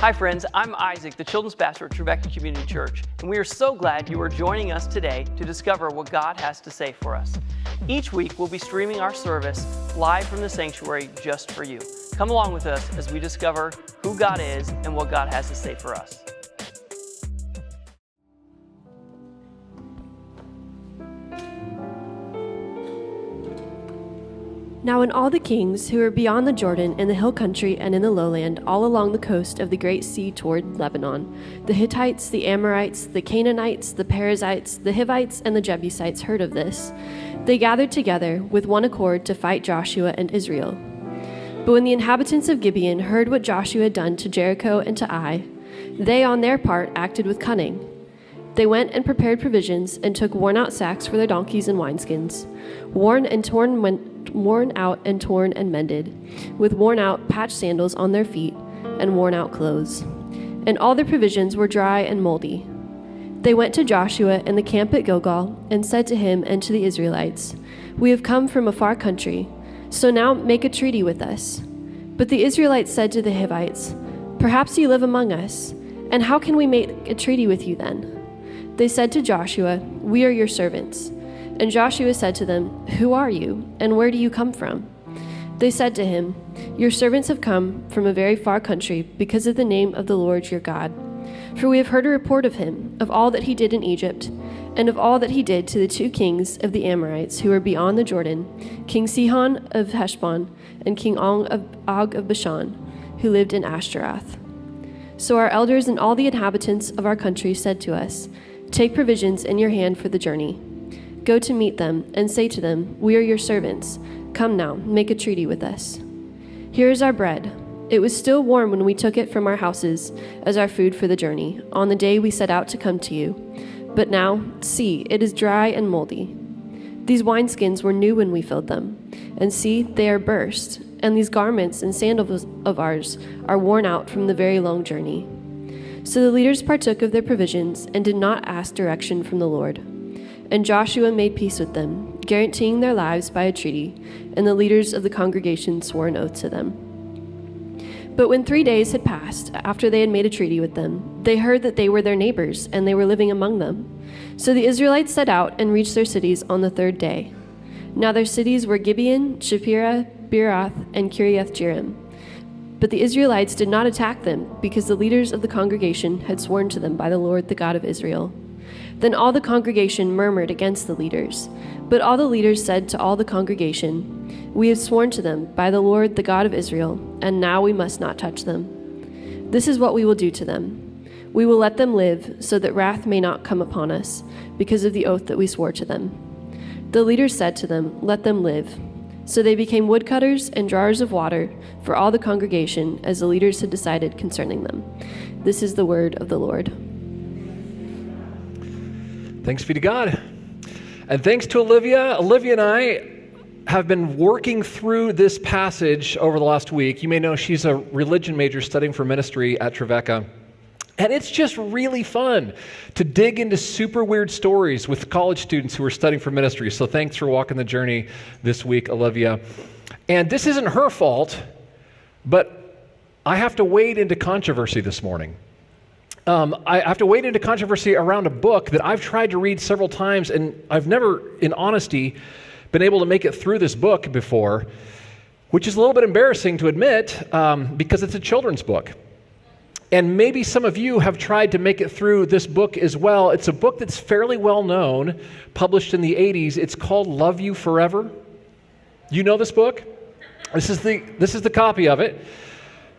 Hi friends, I'm Isaac, the children's pastor at Trevecca Community Church, and we are so glad you are joining us today to discover what God has to say for us. Each week we'll be streaming our service live from the sanctuary just for you. Come along with us as we discover who God is and what God has to say for us. Now when all the kings who were beyond the Jordan in the hill country and in the lowland, all along the coast of the great sea toward Lebanon, the Hittites, the Amorites, the Canaanites, the Perizzites, the Hivites, and the Jebusites heard of this, they gathered together with one accord to fight Joshua and Israel. But when the inhabitants of Gibeon heard what Joshua had done to Jericho and to Ai, they on their part acted with cunning. They went and prepared provisions and took worn-out sacks for their donkeys and wineskins, worn out and torn and mended, with worn-out patched sandals on their feet and worn-out clothes. And all their provisions were dry and moldy. They went to Joshua in the camp at Gilgal and said to him and to the Israelites, "We have come from a far country, so now make a treaty with us." But the Israelites said to the Hivites, "Perhaps you live among us, and how can we make a treaty with you then?" They said to Joshua, "We are your servants." And Joshua said to them, "Who are you, and where do you come from?" They said to him, "Your servants have come from a very far country because of the name of the Lord your God. For we have heard a report of him, of all that he did in Egypt, and of all that he did to the two kings of the Amorites who were beyond the Jordan, King Sihon of Heshbon and King Og of Bashan, who lived in Ashtaroth." So our elders and all the inhabitants of our country said to us, "Take provisions in your hand for the journey. Go to meet them and say to them, 'We are your servants. Come now, make a treaty with us.' Here is our bread. It was still warm when we took it from our houses as our food for the journey, on the day we set out to come to you. But now, see, it is dry and moldy. These wineskins were new when we filled them, and see, they are burst, and these garments and sandals of ours are worn out from the very long journey." So the leaders partook of their provisions and did not ask direction from the Lord. And Joshua made peace with them, guaranteeing their lives by a treaty, and the leaders of the congregation swore an oath to them. But when 3 days had passed, after they had made a treaty with them, they heard that they were their neighbors, and they were living among them. So the Israelites set out and reached their cities on the third day. Now their cities were Gibeon, Shapira, Beeroth, and Kiriath-Jearim. But the Israelites did not attack them, because the leaders of the congregation had sworn to them by the Lord, the God of Israel. Then all the congregation murmured against the leaders. But all the leaders said to all the congregation, "We have sworn to them by the Lord, the God of Israel, and now we must not touch them. This is what we will do to them. We will let them live, so that wrath may not come upon us, because of the oath that we swore to them." The leaders said to them, "Let them live." So they became woodcutters and drawers of water for all the congregation, as the leaders had decided concerning them. This is the word of the Lord. Thanks be to God. And thanks to Olivia. Olivia and I have been working through this passage over the last week. You may know she's a religion major studying for ministry at Trevecca. And it's just really fun to dig into super weird stories with college students who are studying for ministry. So thanks for walking the journey this week, Olivia. And this isn't her fault, but I have to wade into controversy this morning. I have to wade into controversy around a book that I've tried to read several times, and I've never, in honesty, been able to make it through this book before, which is a little bit embarrassing to admit because it's a children's book. And maybe some of you have tried to make it through this book as well. It's a book that's fairly well known, published in the 80s. It's called Love You Forever. You know this book? This is the copy of it.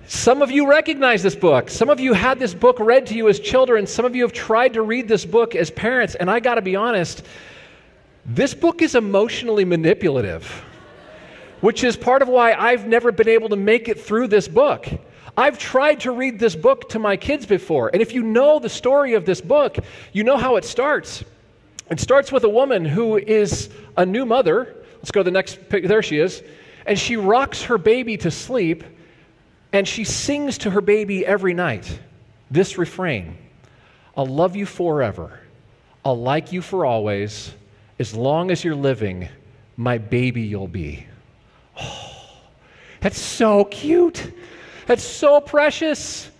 Some of you recognize this book. Some of you had this book read to you as children. Some of you have tried to read this book as parents. And I got to be honest, this book is emotionally manipulative, which is part of why I've never been able to make it through this book. I've tried to read this book to my kids before. And if you know the story of this book, you know how it starts. It starts with a woman who is a new mother. Let's go to the next picture. There she is. And she rocks her baby to sleep. And she sings to her baby every night this refrain: "I'll love you forever. I'll like you for always. As long as you're living, my baby you'll be." Oh, that's so cute. That's so precious.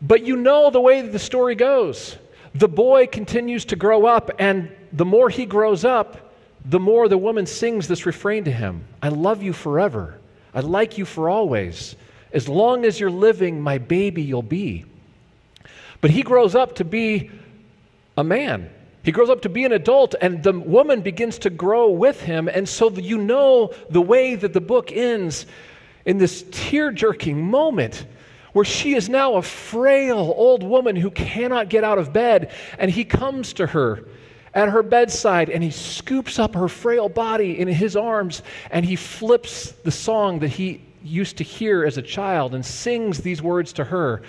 But you know the way that the story goes. The boy continues to grow up, and the more he grows up, the more the woman sings this refrain to him. I love you forever. I like you for always. As long as you're living, my baby you'll be. But he grows up to be a man. He grows up to be an adult, and the woman begins to grow with him. And so you know the way that the book ends in this tear-jerking moment where she is now a frail old woman who cannot get out of bed, and he comes to her at her bedside, and he scoops up her frail body in his arms, and he flips the song that he used to hear as a child and sings these words to her.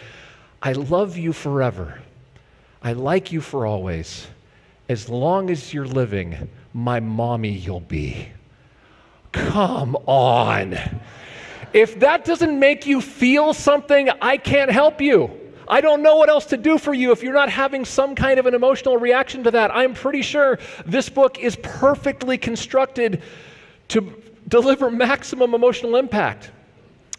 I love you forever. I like you for always. As long as you're living, my mommy you'll be. Come on. If that doesn't make you feel something, I can't help you. I don't know what else to do for you if you're not having some kind of an emotional reaction to that. I'm pretty sure this book is perfectly constructed to deliver maximum emotional impact.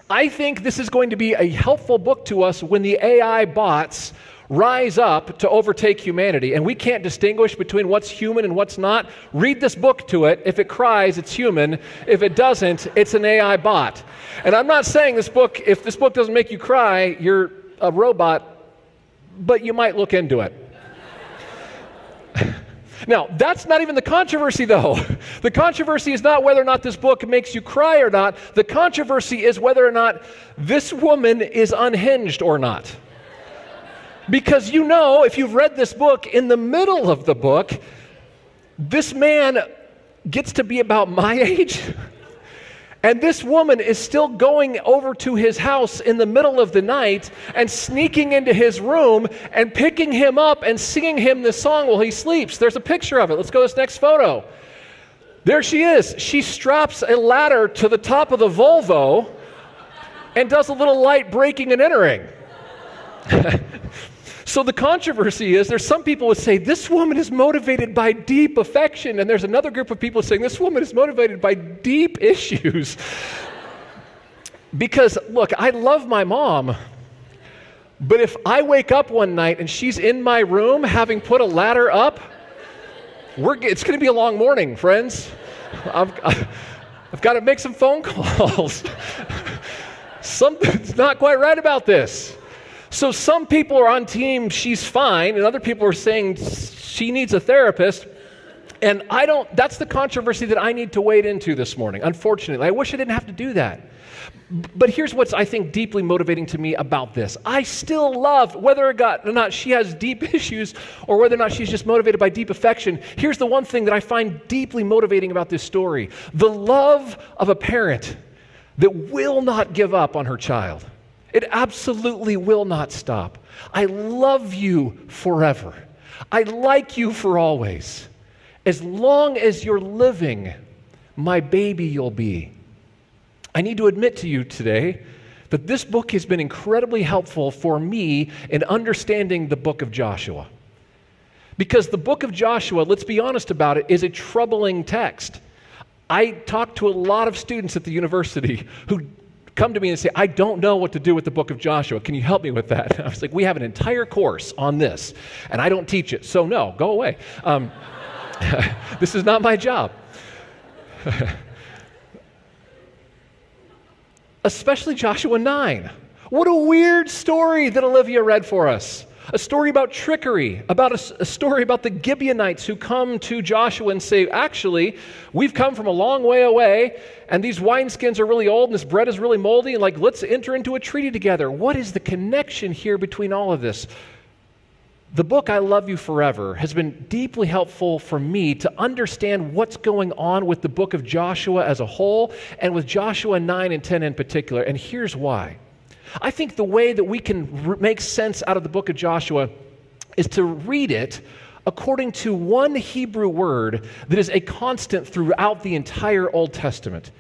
I think this is going to be a helpful book to us when the AI bots rise up to overtake humanity, and we can't distinguish between what's human and what's not. Read this book to it. If it cries, it's human. If it doesn't, it's an AI bot. And I'm not saying if this book doesn't make you cry, you're a robot, but you might look into it. Now, that's not even the controversy, though. The controversy is not whether or not this book makes you cry or not. The controversy is whether or not this woman is unhinged or not. Because you know, if you've read this book, in the middle of the book, this man gets to be about my age, and this woman is still going over to his house in the middle of the night and sneaking into his room and picking him up and singing him this song while he sleeps. There's a picture of it. Let's go to this next photo. There she is. She straps a ladder to the top of the Volvo and does a little light breaking and entering. So the controversy is, there's some people who say this woman is motivated by deep affection, and there's another group of people saying this woman is motivated by deep issues. Because, look, I love my mom, but if I wake up one night and she's in my room having put a ladder up, it's going to be a long morning, friends. I've got to make some phone calls. Something's not quite right about this. So some people are on team, she's fine, and other people are saying she needs a therapist. And that's the controversy that I need to wade into this morning, unfortunately. I wish I didn't have to do that. But here's what's, I think, deeply motivating to me about this. I still love, whether or not she has deep issues or whether or not she's just motivated by deep affection, here's the one thing that I find deeply motivating about this story. The love of a parent that will not give up on her child. It absolutely will not stop. I love you forever. I like you for always. As long as you're living, my baby you'll be. I need to admit to you today that this book has been incredibly helpful for me in understanding the book of Joshua. Because the book of Joshua, let's be honest about it, is a troubling text. I talk to a lot of students at the university who come to me and say, I don't know what to do with the book of Joshua. Can you help me with that? I was like, we have an entire course on this, and I don't teach it, so no, go away. This is not my job. Especially Joshua 9. What a weird story that Olivia read for us. A story about trickery, about a story about the Gibeonites who come to Joshua and say, actually, we've come from a long way away, and these wineskins are really old, and this bread is really moldy, and let's enter into a treaty together. What is the connection here between all of this? The book, I Love You Forever, has been deeply helpful for me to understand what's going on with the book of Joshua as a whole, and with Joshua 9 and 10 in particular, and here's why. I think the way that we can make sense out of the book of Joshua is to read it according to one Hebrew word that is a constant throughout the entire Old Testament.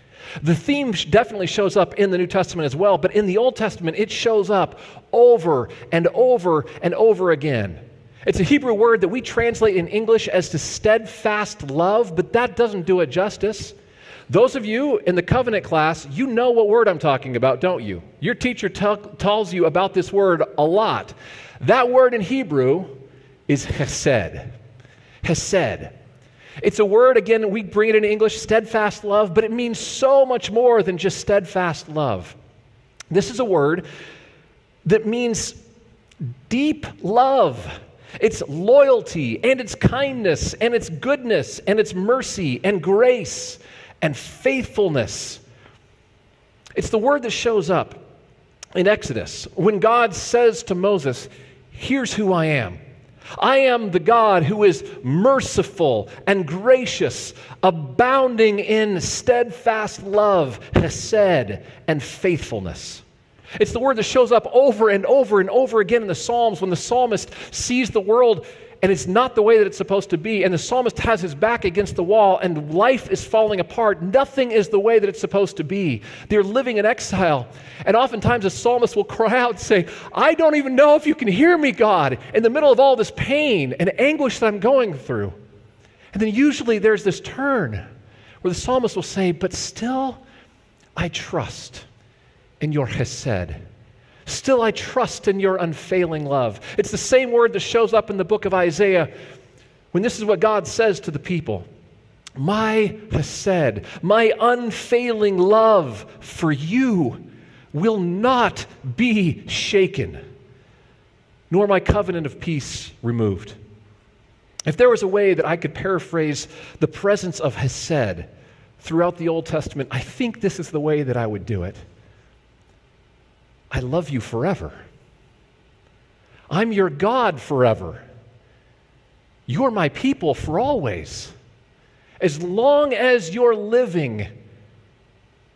The theme definitely shows up in the New Testament as well, but in the Old Testament, it shows up over and over and over again. It's a Hebrew word that we translate in English as to steadfast love, but that doesn't do it justice. Those of you in the covenant class, you know what word I'm talking about, don't you? Your teacher tells you about this word a lot. That word in Hebrew is hesed. Hesed. It's a word, again, we bring it in English, steadfast love, but it means so much more than just steadfast love. This is a word that means deep love. It's loyalty, and it's kindness, and it's goodness, and it's mercy, and grace, and faithfulness. It's the word that shows up in Exodus when God says to Moses, "Here's who I am. I am the God who is merciful and gracious, abounding in steadfast love, hesed, and faithfulness." It's the word that shows up over and over and over again in the Psalms when the psalmist sees the world and it's not the way that it's supposed to be, and the psalmist has his back against the wall and life is falling apart. Nothing is the way that it's supposed to be. They're living in exile. And oftentimes the psalmist will cry out and say, "I don't even know if you can hear me, God," in the middle of all this pain and anguish that I'm going through. And then usually there's this turn where the psalmist will say, "But still I trust in your hesed. Still I trust in your unfailing love." It's the same word that shows up in the book of Isaiah when this is what God says to the people. "My hesed, my unfailing love for you will not be shaken, nor my covenant of peace removed." If there was a way that I could paraphrase the presence of hesed throughout the Old Testament, I think this is the way that I would do it. I love you forever. I'm your God forever. You're my people for always. As long as you're living,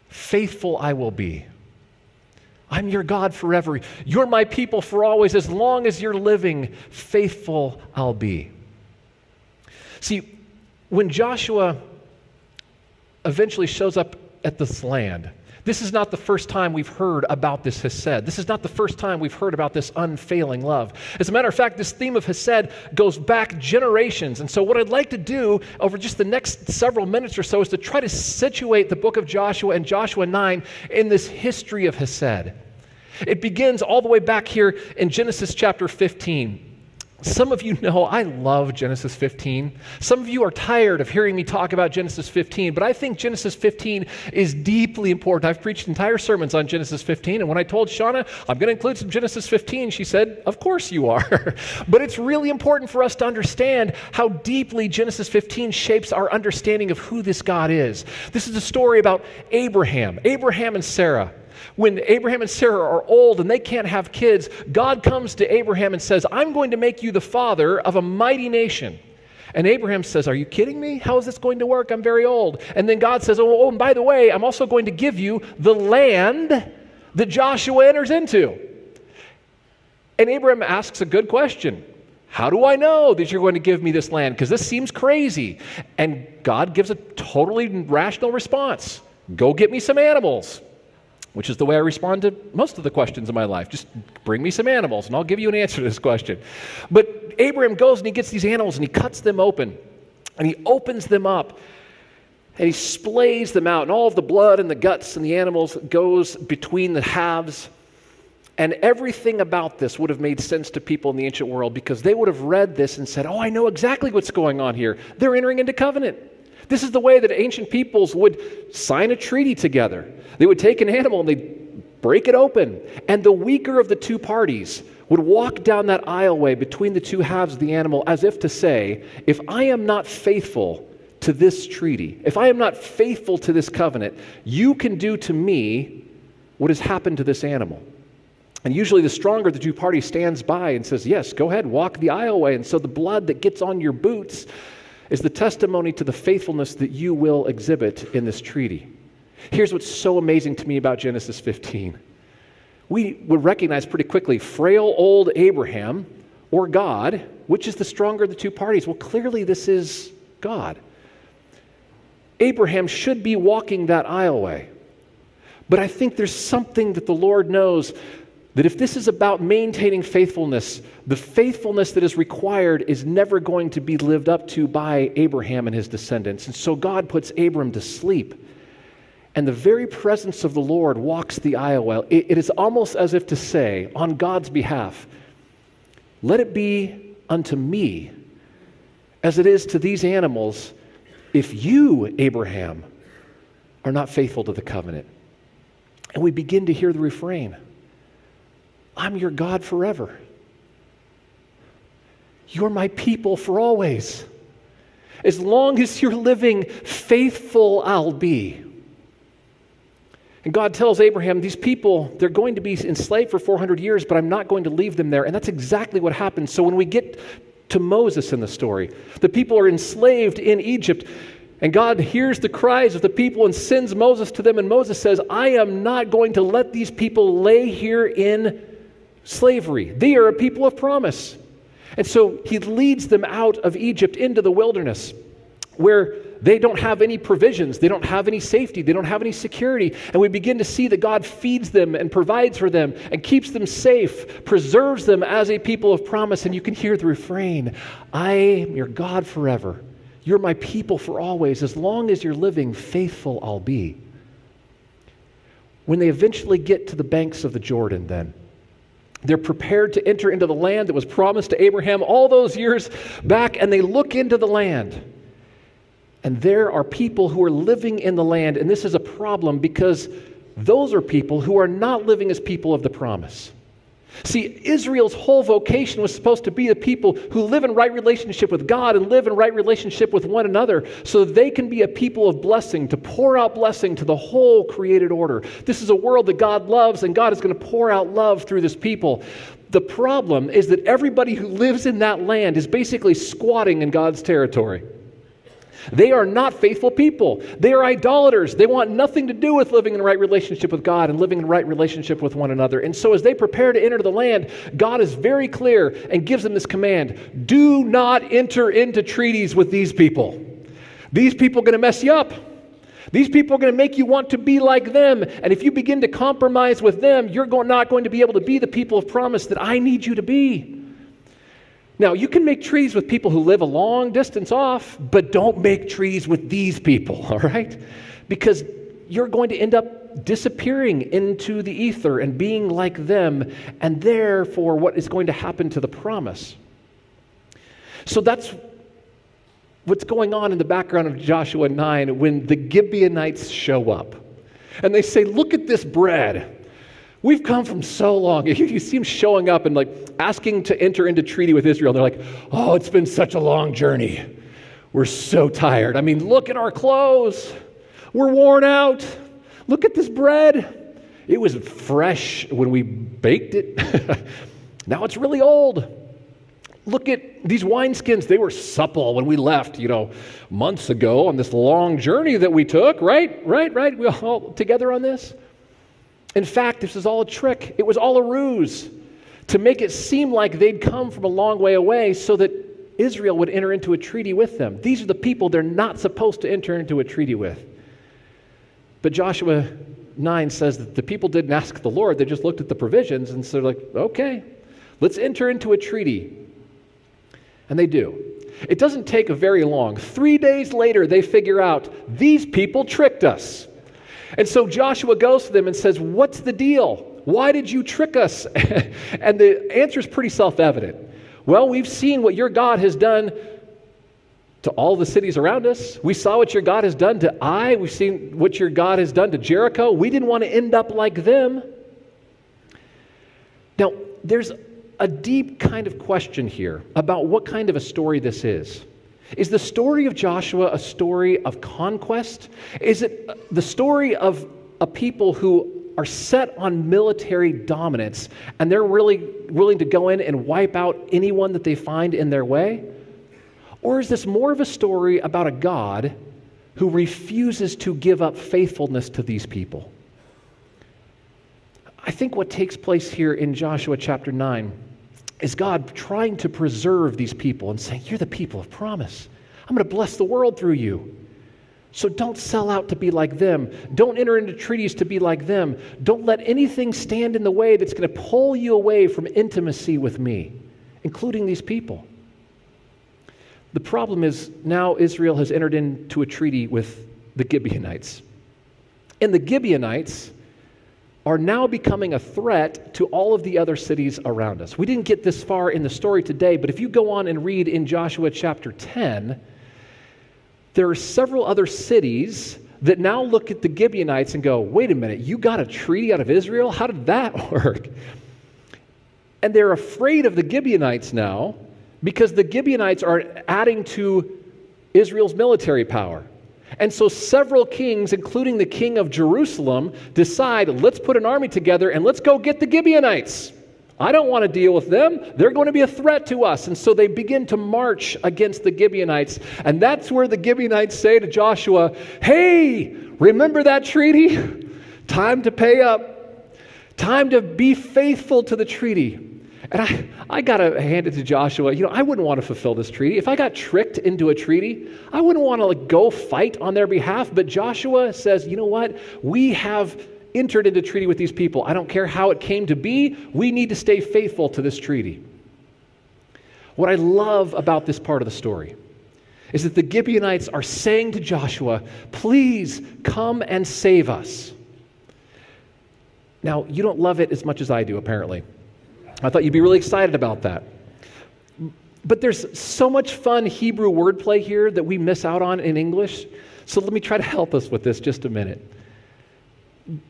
faithful I will be. I'm your God forever. You're my people for always. As long as you're living, faithful I'll be. See, when Joshua eventually shows up at this land, this is not the first time we've heard about this hesed. This is not the first time we've heard about this unfailing love. As a matter of fact, this theme of hesed goes back generations. And so what I'd like to do over just the next several minutes or so is to try to situate the book of Joshua and Joshua 9 in this history of hesed. It begins all the way back here in Genesis chapter 15. Some of you know I love Genesis 15. Some of you are tired of hearing me talk about Genesis 15, but I think Genesis 15 is deeply important. I've preached entire sermons on Genesis 15, and when I told Shauna I'm going to include some Genesis 15, she said, "Of course you are." But it's really important for us to understand how deeply Genesis 15 shapes our understanding of who this God is. This is a story about Abraham and Sarah. When Abraham and Sarah are old and they can't have kids, God comes to Abraham and says, "I'm going to make you the father of a mighty nation." And Abraham says, "Are you kidding me? How is this going to work? I'm very old." And then God says, "Oh, and by the way, I'm also going to give you the land that Joshua enters into." And Abraham asks a good question. "How do I know that you're going to give me this land? Because this seems crazy." And God gives a totally rational response. "Go get me some animals." Which is the way I respond to most of the questions in my life. Just bring me some animals and I'll give you an answer to this question. But Abraham goes and he gets these animals and he cuts them open and he opens them up and he splays them out, and all of the blood and the guts and the animals goes between the halves. And everything about this would have made sense to people in the ancient world because they would have read this and said, "Oh, I know exactly what's going on here. They're entering into covenant." This is the way that ancient peoples would sign a treaty together. They would take an animal and they'd break it open. And the weaker of the two parties would walk down that aisleway between the two halves of the animal as if to say, "If I am not faithful to this treaty, if I am not faithful to this covenant, you can do to me what has happened to this animal." And usually the stronger of the two parties stands by and says, "Yes, go ahead, walk the aisleway." And so the blood that gets on your boots is the testimony to the faithfulness that you will exhibit in this treaty. Here's what's so amazing to me about Genesis 15. We would recognize pretty quickly frail old Abraham or God, which is the stronger of the two parties. Well, clearly this is God. Abraham should be walking that aisleway. But I think there's something that the Lord knows, that if this is about maintaining faithfulness, the faithfulness that is required is never going to be lived up to by Abraham and his descendants. And so God puts Abram to sleep. and the very presence of the Lord walks the aisle. It is almost as if to say, on God's behalf, let it be unto me as it is to these animals, if you, Abraham, are not faithful to the covenant. And we begin to hear the refrain, I'm your God forever. You're my people for always. As long as you're living, faithful I'll be. And God tells Abraham, these people, they're going to be enslaved for 400 years, but I'm not going to leave them there. And that's exactly what happens. So when we get to Moses in the story, the people are enslaved in Egypt, and God hears the cries of the people and sends Moses to them. And Moses says, I am not going to let these people lay here in slavery. They are a people of promise. And so he leads them out of Egypt into the wilderness where they don't have any provisions, they don't have any safety, they don't have any security. And we begin to see that God feeds them and provides for them and keeps them safe, preserves them as a people of promise. And you can hear the refrain, I am your God forever. You're my people for always. As long as you're living, faithful I'll be. When they eventually get to the banks of the Jordan then, they're prepared to enter into the land that was promised to Abraham all those years back, and they look into the land. And there are people who are living in the land, and this is a problem because those are people who are not living as people of the promise. See, Israel's whole vocation was supposed to be the people who live in right relationship with God and live in right relationship with one another so that they can be a people of blessing, to pour out blessing to the whole created order. This is a world that God loves, and God is going to pour out love through this people. The problem is that everybody who lives in that land is basically squatting in God's territory. They are not faithful people. They are idolaters. They want nothing to do with living in right relationship with God and living in right relationship with one another. And so as they prepare to enter the land, God is very clear and gives them this command. Do not enter into treaties with these people. These people are going to mess you up. These people are going to make you want to be like them. And if you begin to compromise with them, you're not going to be able to be the people of promise that I need you to be. Now, you can make treaties with people who live a long distance off, but don't make treaties with these people, all right? Because you're going to end up disappearing into the ether and being like them, and therefore what is going to happen to the promise. So that's what's going on in the background of Joshua 9 when the Gibeonites show up. And they say, look at this bread. We've come from so long. You see them showing up and like asking to enter into treaty with Israel. They're like, oh, it's been such a long journey. We're so tired. I mean, look at our clothes. We're worn out. Look at this bread. It was fresh when we baked it. Now it's really old. Look at these wineskins. They were supple when we left, months ago on this long journey that we took, right? We all together on this. In fact, this is all a trick. It was all a ruse to make it seem like they'd come from a long way away so that Israel would enter into a treaty with them. These are the people they're not supposed to enter into a treaty with. But Joshua 9 says that the people didn't ask the Lord. They just looked at the provisions and said, okay, let's enter into a treaty. And they do. It doesn't take very long. 3 days later, they figure out, these people tricked us. And so Joshua goes to them and says, what's the deal? Why did you trick us? And the answer is pretty self-evident. Well, we've seen what your God has done to all the cities around us. We saw what your God has done to Ai. We've seen what your God has done to Jericho. We didn't want to end up like them. Now, there's a deep kind of question here about what kind of a story this is. Is the story of Joshua a story of conquest? Is it the story of a people who are set on military dominance and they're really willing to go in and wipe out anyone that they find in their way? Or is this more of a story about a God who refuses to give up faithfulness to these people? I think what takes place here in Joshua chapter 9 is God trying to preserve these people and saying, you're the people of promise. I'm going to bless the world through you. So don't sell out to be like them. Don't enter into treaties to be like them. Don't let anything stand in the way that's going to pull you away from intimacy with me, including these people. The problem is now Israel has entered into a treaty with the Gibeonites. And the Gibeonites are now becoming a threat to all of the other cities around us. We didn't get this far in the story today, but if you go on and read in Joshua chapter 10, there are several other cities that now look at the Gibeonites and go, wait a minute, you got a treaty out of Israel? How did that work? And they're afraid of the Gibeonites now because the Gibeonites are adding to Israel's military power. And so several kings, including the king of Jerusalem, decide, let's put an army together and let's go get the Gibeonites. I don't want to deal with them. They're going to be a threat to us. And so they begin to march against the Gibeonites. And that's where the Gibeonites say to Joshua, hey, remember that treaty? Time to pay up. Time to be faithful to the treaty. And I got to hand it to Joshua. I wouldn't want to fulfill this treaty. If I got tricked into a treaty, I wouldn't want to go fight on their behalf. But Joshua says, you know what? We have entered into treaty with these people. I don't care how it came to be. We need to stay faithful to this treaty. What I love about this part of the story is that the Gibeonites are saying to Joshua, please come and save us. Now, you don't love it as much as I do, apparently. I thought you'd be really excited about that. But there's so much fun Hebrew wordplay here that we miss out on in English. So let me try to help us with this just a minute.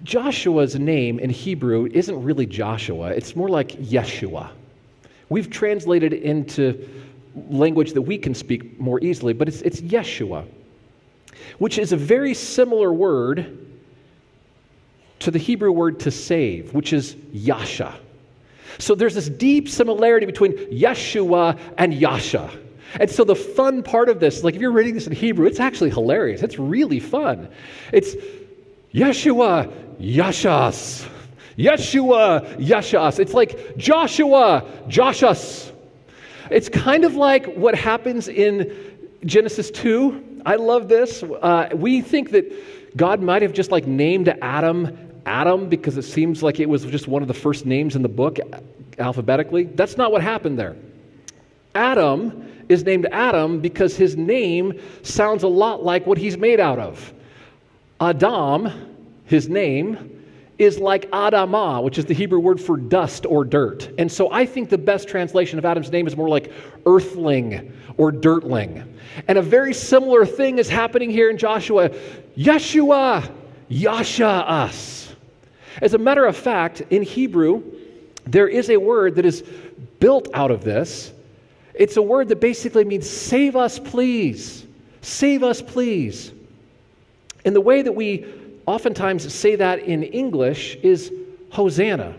Joshua's name in Hebrew isn't really Joshua. It's more like Yeshua. We've translated it into language that we can speak more easily, but it's Yeshua, which is a very similar word to the Hebrew word to save, which is Yasha. So there's this deep similarity between Yeshua and Yasha. And so the fun part of this, like if you're reading this in Hebrew, it's actually hilarious. It's really fun. It's Yeshua, Yashas. Yeshua, Yashas. It's like Joshua, Joshus. It's kind of like what happens in Genesis 2. I love this. We think that God might have just named Adam because it seems like it was just one of the first names in the book alphabetically. That's not what happened there. Adam is named Adam because his name sounds a lot like what he's made out of. Adam, his name, is like Adamah, which is the Hebrew word for dust or dirt. And so I think the best translation of Adam's name is more like earthling or dirtling. And a very similar thing is happening here in Joshua. Yeshua, Yasha us. As a matter of fact, in Hebrew, there is a word that is built out of this. It's a word that basically means save us, please. Save us, please. And the way that we oftentimes say that in English is Hosanna.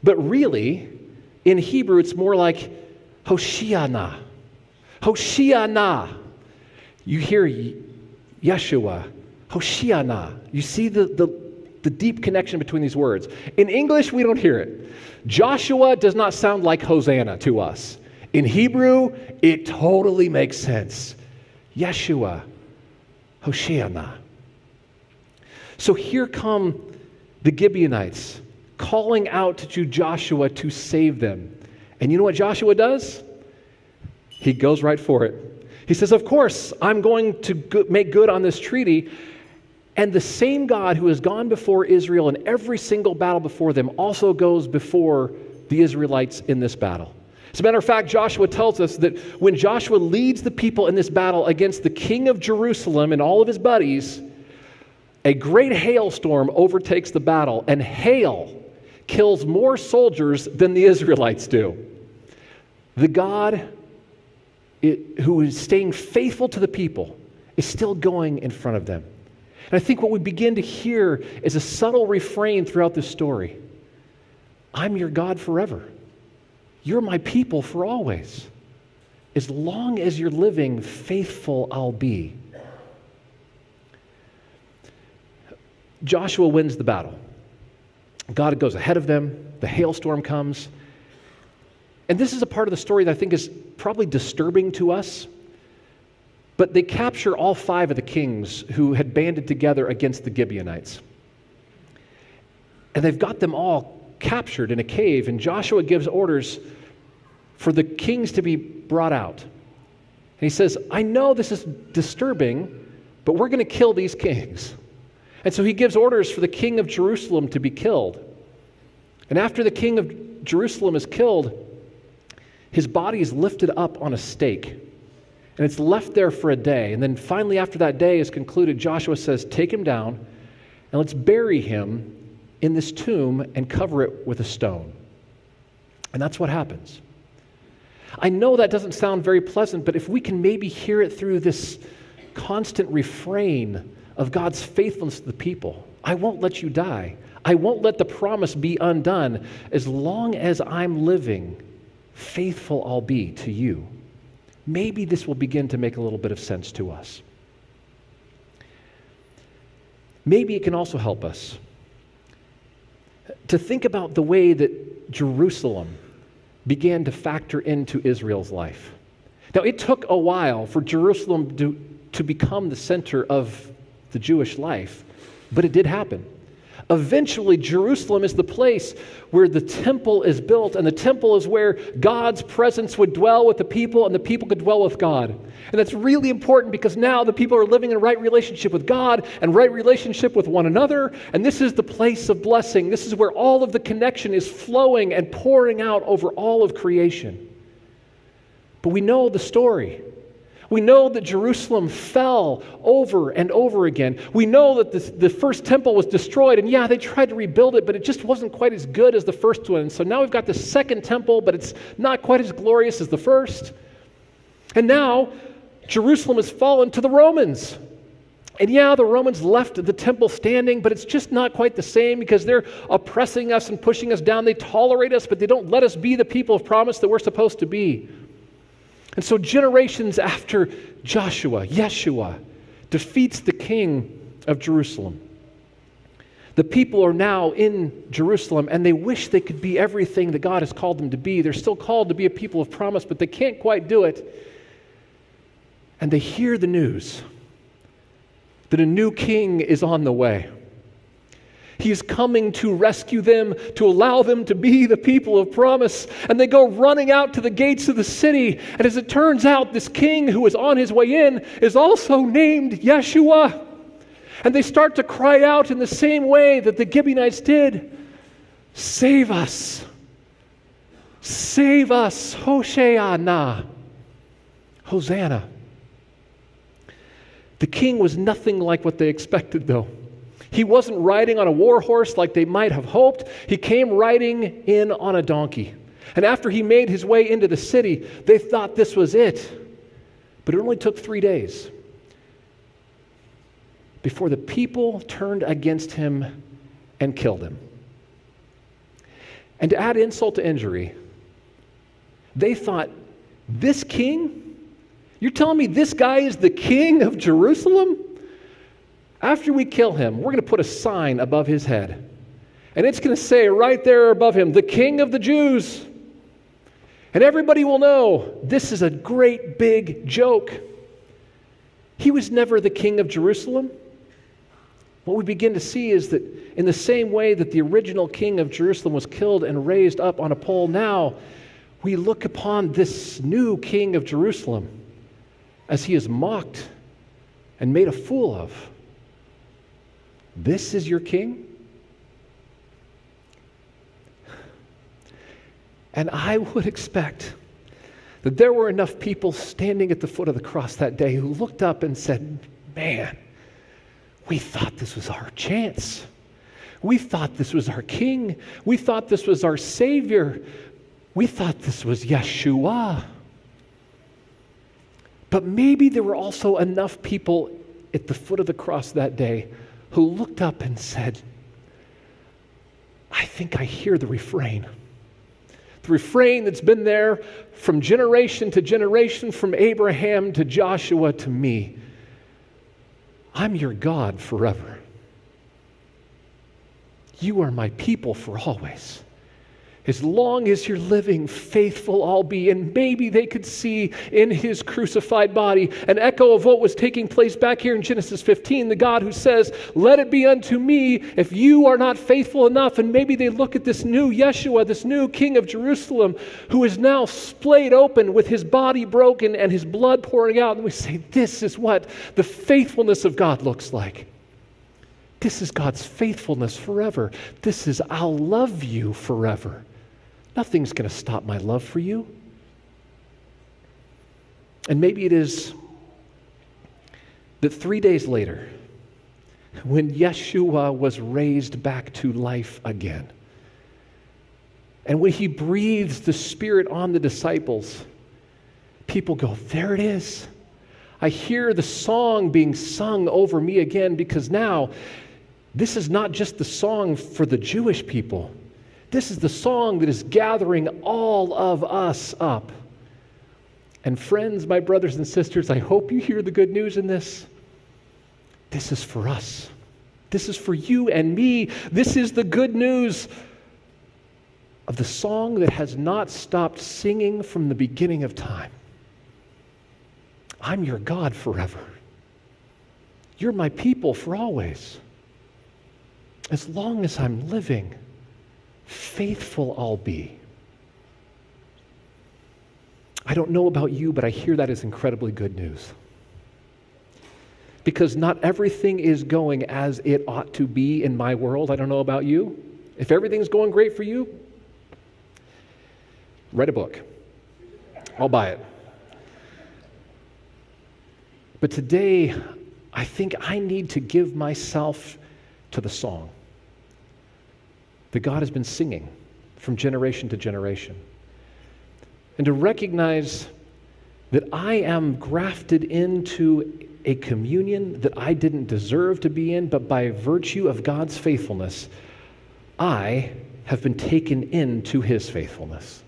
But really, in Hebrew, it's more like Hoshiana. Hoshiana. You hear Yeshua, Hoshiana. You see the deep connection between these words. In English, we don't hear it. Joshua does not sound like Hosanna to us. In Hebrew, it totally makes sense. Yeshua, Hoshiana. So here come the Gibeonites calling out to Joshua to save them. And you know what Joshua does? He goes right for it. He says, of course, I'm going to make good on this treaty. And the same God who has gone before Israel in every single battle before them also goes before the Israelites in this battle. As a matter of fact, Joshua tells us that when Joshua leads the people in this battle against the king of Jerusalem and all of his buddies, a great hailstorm overtakes the battle, and hail kills more soldiers than the Israelites do. The God who is staying faithful to the people is still going in front of them. And I think what we begin to hear is a subtle refrain throughout this story. I'm your God forever. You're my people for always. As long as you're living, faithful I'll be. Joshua wins the battle. God goes ahead of them. The hailstorm comes. And this is a part of the story that I think is probably disturbing to us. But they capture all 5 of the kings who had banded together against the Gibeonites. And they've got them all captured in a cave, and Joshua gives orders for the kings to be brought out. And he says, I know this is disturbing, but we're going to kill these kings. And so he gives orders for the king of Jerusalem to be killed. And after the king of Jerusalem is killed, his body is lifted up on a stake. And it's left there for a day. And then finally, after that day is concluded, Joshua says, take him down and let's bury him in this tomb and cover it with a stone. And that's what happens. I know that doesn't sound very pleasant, but if we can maybe hear it through this constant refrain of God's faithfulness to the people, I won't let you die. I won't let the promise be undone. As long as I'm living, faithful I'll be to you. Maybe this will begin to make a little bit of sense to us. Maybe it can also help us to think about the way that Jerusalem began to factor into Israel's life. Now, it took a while for Jerusalem to become the center of the Jewish life, but it did happen. Eventually, Jerusalem is the place where the temple is built, and the temple is where God's presence would dwell with the people, and the people could dwell with God. And that's really important because now the people are living in right relationship with God and right relationship with one another, and this is the place of blessing. This is where all of the connection is flowing and pouring out over all of creation. But we know the story. We know that Jerusalem fell over and over again. We know that the first temple was destroyed, and yeah, they tried to rebuild it, but it just wasn't quite as good as the first one. And so now we've got the second temple, but it's not quite as glorious as the first. And now Jerusalem has fallen to the Romans. And yeah, the Romans left the temple standing, but it's just not quite the same because they're oppressing us and pushing us down. They tolerate us, but they don't let us be the people of promise that we're supposed to be. And so generations after Joshua, Yeshua, defeats the king of Jerusalem, the people are now in Jerusalem and they wish they could be everything that God has called them to be. They're still called to be a people of promise, but they can't quite do it. And they hear the news that a new king is on the way. He's coming to rescue them, to allow them to be the people of promise. And they go running out to the gates of the city. And as it turns out, this king who is on his way in is also named Yeshua. And they start to cry out in the same way that the Gibeonites did. Save us. Save us. Hosheana. Hosanna. The king was nothing like what they expected, though. He wasn't riding on a war horse like they might have hoped. He came riding in on a donkey. And after he made his way into the city, they thought this was it. But it only took 3 days before the people turned against him and killed him. And to add insult to injury, they thought, this king? You're telling me this guy is the king of Jerusalem? After we kill him, we're going to put a sign above his head. And it's going to say right there above him, the King of the Jews. And everybody will know this is a great big joke. He was never the King of Jerusalem. What we begin to see is that in the same way that the original King of Jerusalem was killed and raised up on a pole, now we look upon this new King of Jerusalem as he is mocked and made a fool of. This is your king? And I would expect that there were enough people standing at the foot of the cross that day who looked up and said, man, we thought this was our chance. We thought this was our king. We thought this was our savior. We thought this was Yeshua. But maybe there were also enough people at the foot of the cross that day who looked up and said, I think I hear the refrain. The refrain that's been there from generation to generation, from Abraham to Joshua to me. I'm your God forever. You are my people for always. As long as you're living, faithful I'll be. And maybe they could see in his crucified body an echo of what was taking place back here in Genesis 15, the God who says, let it be unto me if you are not faithful enough. And maybe they look at this new Yeshua, this new King of Jerusalem, who is now splayed open with his body broken and his blood pouring out. And we say, this is what the faithfulness of God looks like. This is God's faithfulness forever. This is, I'll love you forever. Nothing's going to stop my love for you. And maybe it is that 3 days later, when Yeshua was raised back to life again, and when he breathes the Spirit on the disciples, people go, there it is. I hear the song being sung over me again, because now this is not just the song for the Jewish people. This is the song that is gathering all of us up. And friends, my brothers and sisters, I hope you hear the good news in this. This is for us. This is for you and me. This is the good news of the song that has not stopped singing from the beginning of time. I'm your God forever. You're my people for always. As long as I'm living, faithful I'll be. I don't know about you, but I hear that as incredibly good news. Because not everything is going as it ought to be in my world. I don't know about you. If everything's going great for you, write a book. I'll buy it. But today, I think I need to give myself to the song that God has been singing from generation to generation. And to recognize that I am grafted into a communion that I didn't deserve to be in, but by virtue of God's faithfulness, I have been taken into his faithfulness.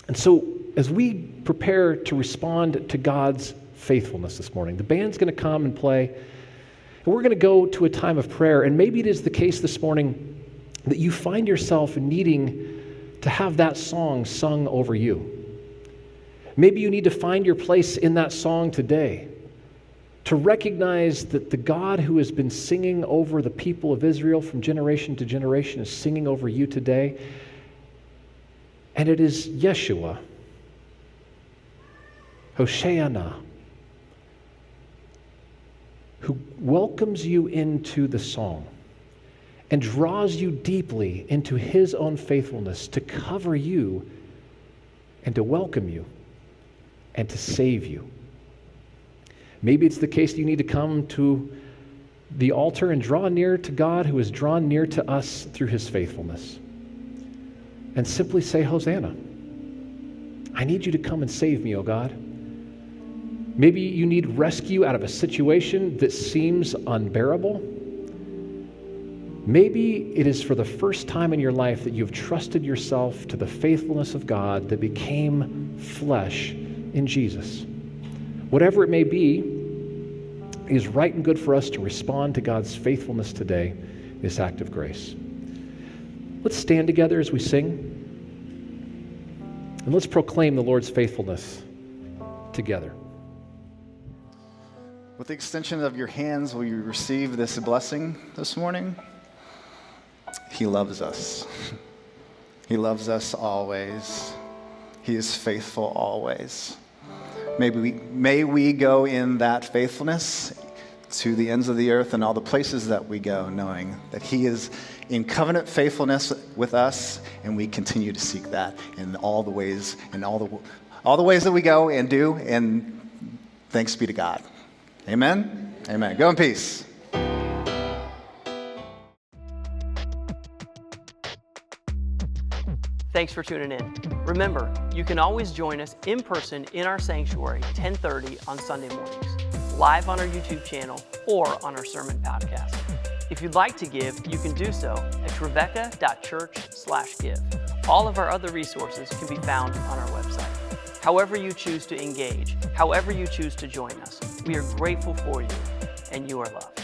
And so, as we prepare to respond to God's faithfulness this morning, the band's going to come and play, and we're going to go to a time of prayer. And maybe it is the case this morning that you find yourself needing to have that song sung over you. Maybe you need to find your place in that song today, to recognize that the God who has been singing over the people of Israel from generation to generation is singing over you today. And it is Yeshua, Hosheana, who welcomes you into the song and draws you deeply into his own faithfulness to cover you and to welcome you and to save you. Maybe it's the case you need to come to the altar and draw near to God who has drawn near to us through his faithfulness. And simply say, Hosanna. I need you to come and save me, O God. Maybe you need rescue out of a situation that seems unbearable. Maybe it is for the first time in your life that you've trusted yourself to the faithfulness of God that became flesh in Jesus. Whatever it may be, it is right and good for us to respond to God's faithfulness today, this act of grace. Let's stand together as we sing, and let's proclaim the Lord's faithfulness together. With the extension of your hands, will you receive this blessing this morning? He loves us. He loves us always. He is faithful always. May we go in that faithfulness to the ends of the earth and all the places that we go, knowing that he is in covenant faithfulness with us, and we continue to seek that in all the ways, all the ways that we go and do, and thanks be to God. Amen? Amen. Go in peace. Thanks for tuning in. Remember, you can always join us in person in our sanctuary, 10:30 on Sunday mornings, live on our YouTube channel or on our sermon podcast. If you'd like to give, you can do so at trevecca.church/give. All of our other resources can be found on our website. However you choose to engage, however you choose to join us, we are grateful for you, and you are loved.